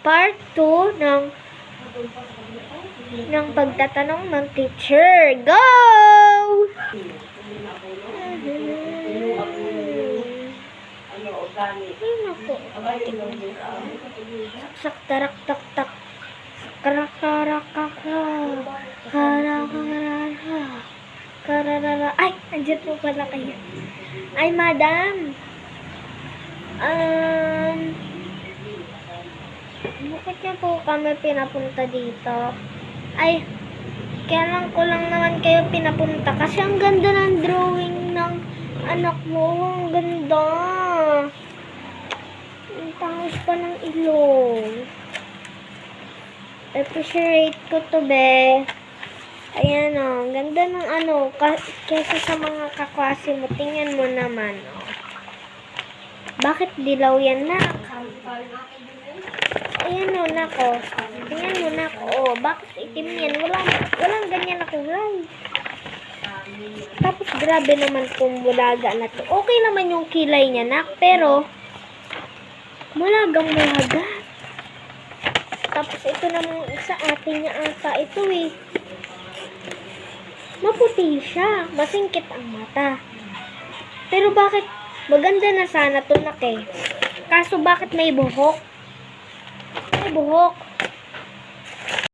part 2 ng pagtatanong ng teacher. Go! Ay, naku. Sak, tarak, tak, tak. Karak, karak, karak. Karak, karak. Kararara. Ay, andyan po pala kayo. Ay, madam. Bakit niyo po kami pinapunta dito? Ay, kailan ko lang naman kayo pinapunta kasi ang ganda ng drawing ng anak mo. Ang ganda. Ang tangos pa ng ilong. Appreciate ko to, be. Ayan, o. Ganda ng kesa sa mga kaklase mo. Tingnan mo naman, o. Bakit dilaw yan, nak? Ayan, o, nako. Tingnan mo, nako. O, bakit itim yan? Walang ganyan na kulay. Tapos, grabe naman kung bulaga na to. Okay naman yung kilay niya, nak. Pero, mulagang-mulaga. Tapos, ito naman sa atin niya ata. Ito, eh. Maputi siya. Masingkit ang mata. Pero bakit? Maganda na sana to, nak, eh. Kaso bakit may buhok? May buhok.